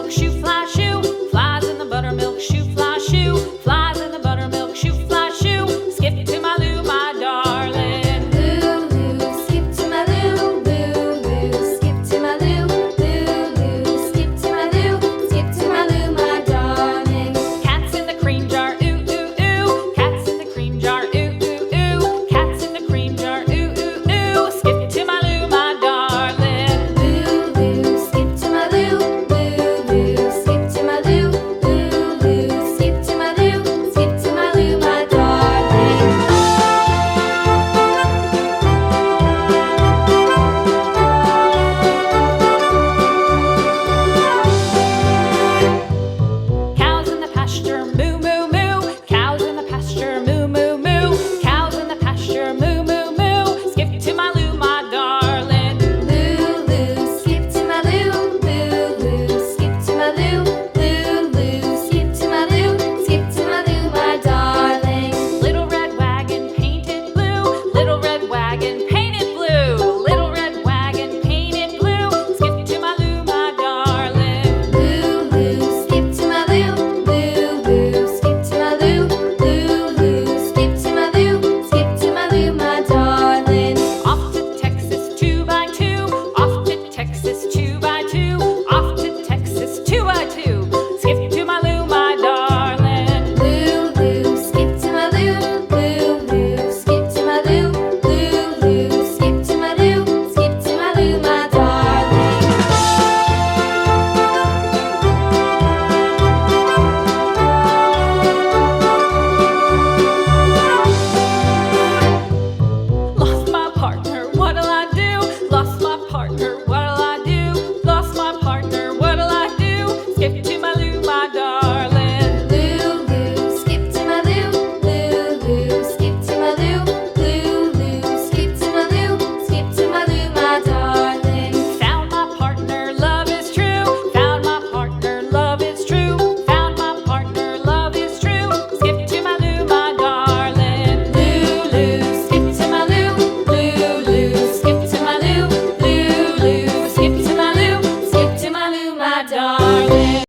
buttermilk shoe, fly shoe. Flies in the buttermilk shoe, fly shoe. Flies in the buttermilk shoe, fly shoe. Skip to my Lou, my darling. Lou, skip to my Lou, Lou, skip to my Lou, Lou, skip to my Lou, skip to my Lou, my darling. Cats in the cream jar, ooh, ooh, ooh. Cats in the cream jar, ooh, ooh, ooh. Cats in the cream jar, ooh, ooh, ooh. Skip to my Lou, my darling. Lou, skip to my Lou, Lou, skip to my Lou, Lou, skip to my Lou, skip to my Lou, my darling. Cows in the pasture, moo, moo, moo. Cows in the pasture, moo, moo, moo. Cows in the pasture, moo, moo, moo. Skip to my Lou, my darling. Lou, skip to my Lou, Lou, skip to my Lou, Lou, skip to my Lou, skip to my Lou, my darling. Little red wagon painted blue. Little red wagon painted blue. Little red wagon painted blue. Skip to my Lou, my darling. Lou, skip to my Lou, Lou, skip to my Lou, Lou, skip to my Lou, skip to my Lou, my darling. Off to Texas 2x2. Off to Texas 2x2. Off to Texas 2x2. Skip to my Lou, my darling. Lou, skip to my Lou, Lou, skip to my Lou, Lou, skip to my Lou, skip to my Lou, my darling. Lost my partner, what'll I do? Lost my partner, what'll I do? Lost my partner, what'll I do? Skip to my Lou, my darling. Lou, skip to my Lou, Lou, skip to my Lou, Lou, skip to my Lou, skip to my Lou, my darling. Found my partner, love is true. Found my partner, love is true. Found my partner, love is true. Skip to my Lou, my darling. Lou, skip to my Lou, Lou, skip to my Lou, Lou, skip to my Lou, skip to my Lou, my darling.